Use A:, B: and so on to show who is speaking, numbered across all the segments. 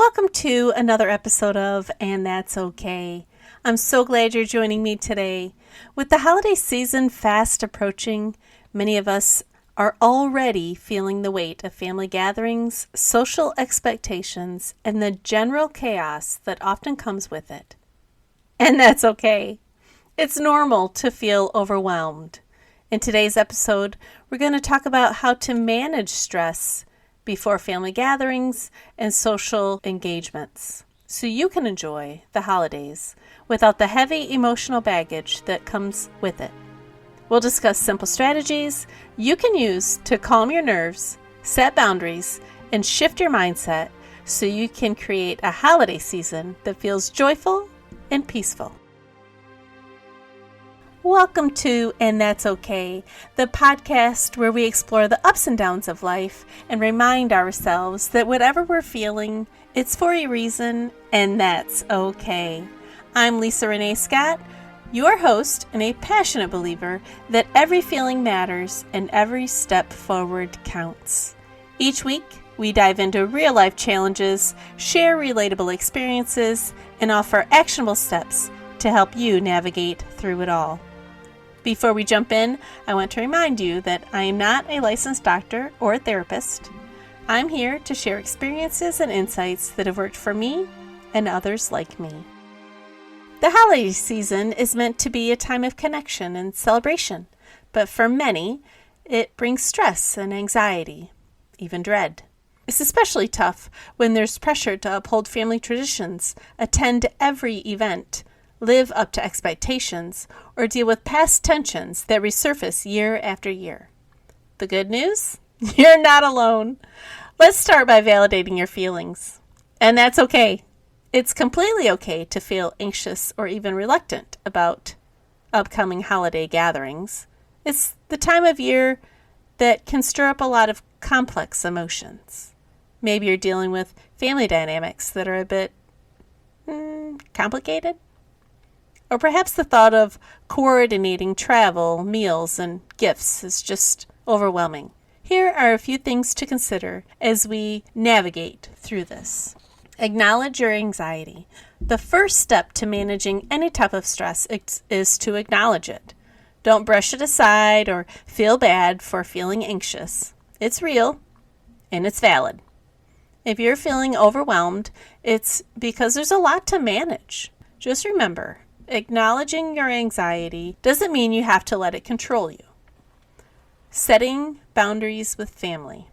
A: Welcome to another episode of And That's Okay. I'm so glad you're joining me today. With the holiday season fast approaching, many of us are already feeling the weight of family gatherings, social expectations, and the general chaos that often comes with it. And that's okay. It's normal to feel overwhelmed. In today's episode, we're going to talk about how to manage stress before family gatherings and social engagements, so you can enjoy the holidays without the heavy emotional baggage that comes with it. We'll discuss simple strategies you can use to calm your nerves, set boundaries, and shift your mindset so you can create a holiday season that feels joyful and peaceful. Welcome to And That's Okay, the podcast where we explore the ups and downs of life and remind ourselves that whatever we're feeling, it's for a reason, and that's okay. I'm Lisa Renee Scott, your host and a passionate believer that every feeling matters and every step forward counts. Each week, we dive into real-life challenges, share relatable experiences, and offer actionable steps to help you navigate through it all. Before we jump in, I want to remind you that I am not a licensed doctor or a therapist. I'm here to share experiences and insights that have worked for me and others like me. The holiday season is meant to be a time of connection and celebration, but for many, it brings stress and anxiety, even dread. It's especially tough when there's pressure to uphold family traditions, attend every event, live up to expectations, or deal with past tensions that resurface year after year. The good news? You're not alone. Let's start by validating your feelings. And that's okay. It's completely okay to feel anxious or even reluctant about upcoming holiday gatherings. It's the time of year that can stir up a lot of complex emotions. Maybe you're dealing with family dynamics that are a bit complicated. Or perhaps the thought of coordinating travel, meals, and gifts is just overwhelming. Here are a few things to consider as we navigate through this. Acknowledge your anxiety. The first step to managing any type of stress is to acknowledge it. Don't brush it aside or feel bad for feeling anxious. It's real and it's valid. If you're feeling overwhelmed, it's because there's a lot to manage. Just remember, acknowledging your anxiety doesn't mean you have to let it control you. Setting boundaries with family.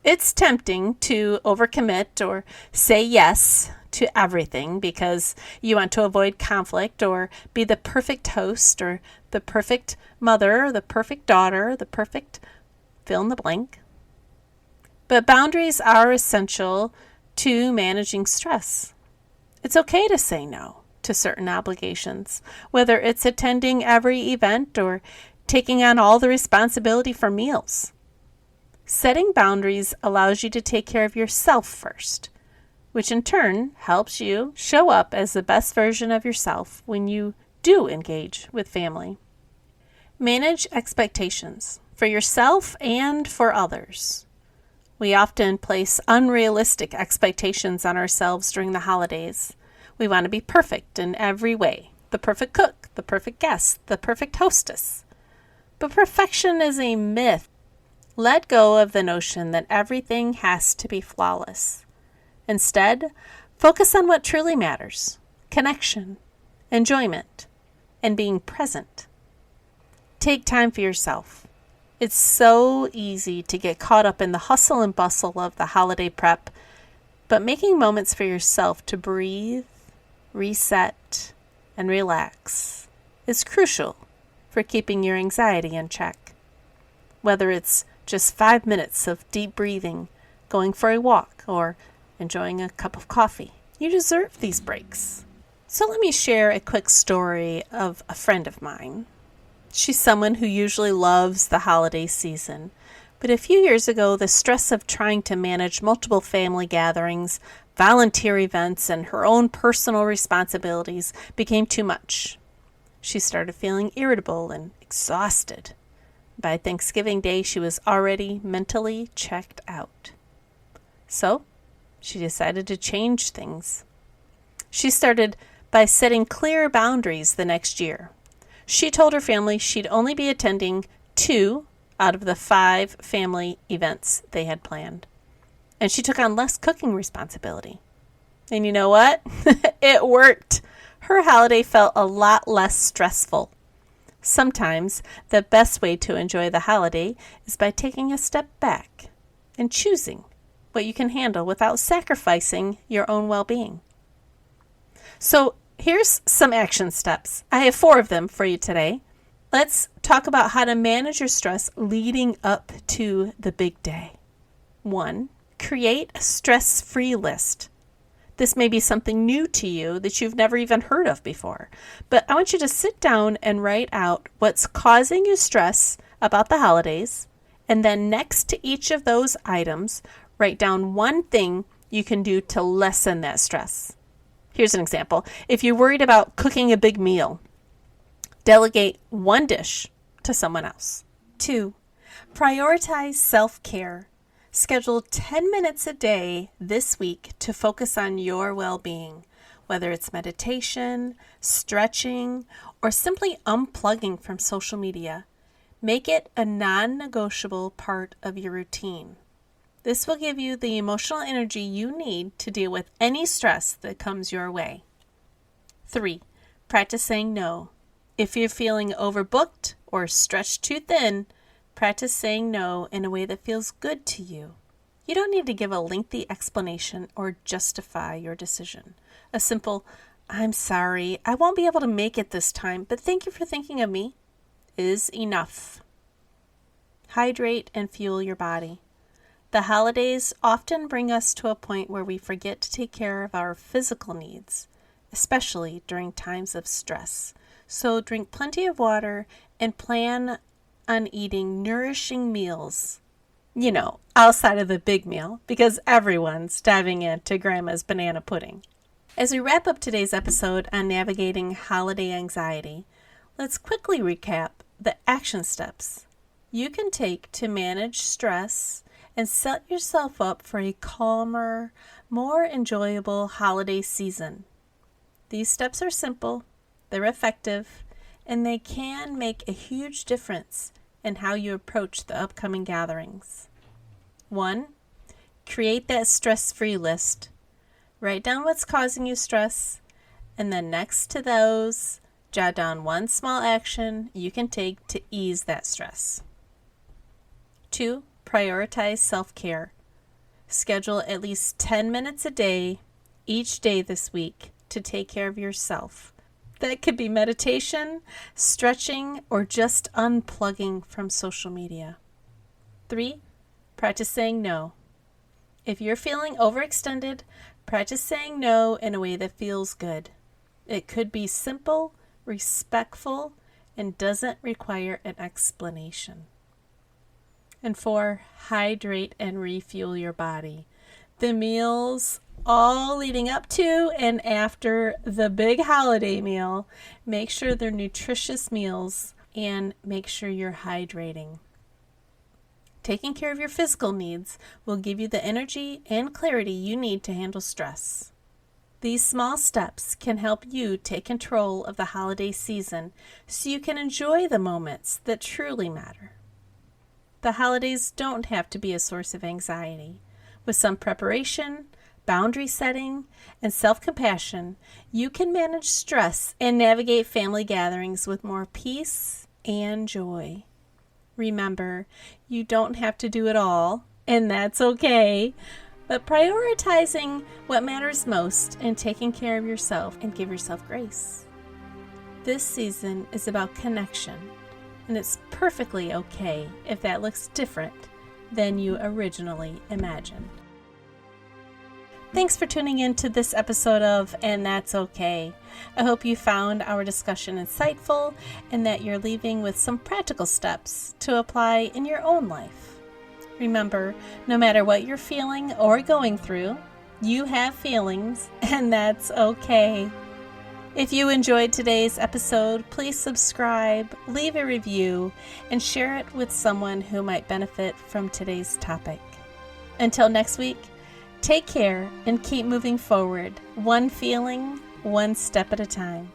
A: It's tempting to overcommit or say yes to everything because you want to avoid conflict or be the perfect host or the perfect mother, the perfect daughter, the perfect fill in the blank. But boundaries are essential to managing stress. It's okay to say no to certain obligations, whether it's attending every event or taking on all the responsibility for meals. Setting boundaries allows you to take care of yourself first, which in turn helps you show up as the best version of yourself when you do engage with family. Manage expectations for yourself and for others. We often place unrealistic expectations on ourselves during the holidays. We want to be perfect in every way. The perfect cook, the perfect guest, the perfect hostess. But perfection is a myth. Let go of the notion that everything has to be flawless. Instead, focus on what truly matters: connection, enjoyment, and being present. Take time for yourself. It's so easy to get caught up in the hustle and bustle of the holiday prep, but making moments for yourself to breathe, reset, and relax is crucial for keeping your anxiety in check. Whether it's just 5 minutes of deep breathing, going for a walk, or enjoying a cup of coffee, you deserve these breaks. So let me share a quick story of a friend of mine. She's someone who usually loves the holiday season, but a few years ago, the stress of trying to manage multiple family gatherings, volunteer events, and her own personal responsibilities became too much. She started feeling irritable and exhausted. By Thanksgiving Day, she was already mentally checked out. So, She decided to change things. She started by setting clear boundaries the next year. She told her family she'd only be attending 2 out of the 5 family events they had planned. And she took on less cooking responsibility. And you know what? It worked. Her holiday felt a lot less stressful. Sometimes the best way to enjoy the holiday is by taking a step back and choosing what you can handle without sacrificing your own well-being. So here's some action steps. I have 4 of them for you today. Let's talk about how to manage your stress leading up to the big day. 1, create a stress-free list. This may be something new to you that you've never even heard of before, but I want you to sit down and write out what's causing you stress about the holidays, and then next to each of those items, write down one thing you can do to lessen that stress. Here's an example. If you're worried about cooking a big meal, delegate one dish to someone else. 2, prioritize self-care. Schedule 10 minutes a day this week to focus on your well-being, whether it's meditation, stretching, or simply unplugging from social media. Make it a non-negotiable part of your routine. This will give you the emotional energy you need to deal with any stress that comes your way. 3, practice saying no. If you're feeling overbooked or stretched too thin, practice saying no in a way that feels good to you. You don't need to give a lengthy explanation or justify your decision. A simple, "I'm sorry, I won't be able to make it this time, but thank you for thinking of me," is enough. Hydrate and fuel your body. The holidays often bring us to a point where we forget to take care of our physical needs, especially during times of stress. So drink plenty of water and plan on eating nourishing meals, outside of the big meal, because everyone's diving into Grandma's banana pudding. As we wrap up today's episode on navigating holiday anxiety, let's quickly recap the action steps you can take to manage stress and set yourself up for a calmer, more enjoyable holiday season. These steps are simple, they're effective, and they can make a huge difference in how you approach the upcoming gatherings. 1, create that stress-free list. Write down what's causing you stress, and then next to those, jot down one small action you can take to ease that stress. 2, prioritize self-care. Schedule at least 10 minutes a day, each day this week, to take care of yourself. That could be meditation, stretching, or just unplugging from social media. 3, practice saying no. If you're feeling overextended, practice saying no in a way that feels good. It could be simple, respectful, and doesn't require an explanation. And 4, hydrate and refuel your body. The meals all leading up to and after the big holiday meal, make sure they're nutritious meals and make sure you're hydrating. Taking care of your physical needs will give you the energy and clarity you need to handle stress. These small steps can help you take control of the holiday season so you can enjoy the moments that truly matter. The holidays don't have to be a source of anxiety. With some preparation, boundary setting, and self-compassion, you can manage stress and navigate family gatherings with more peace and joy. Remember, you don't have to do it all, and that's okay. But prioritizing what matters most and taking care of yourself and give yourself grace. This season is about connection, and it's perfectly okay if that looks different than you originally imagined. Thanks for tuning in to this episode of And That's Okay. I hope you found our discussion insightful and that you're leaving with some practical steps to apply in your own life. Remember, no matter what you're feeling or going through, you have feelings, and that's okay. If you enjoyed today's episode, please subscribe, leave a review, and share it with someone who might benefit from today's topic. Until next week, Take care and keep moving forward, one feeling, one step at a time.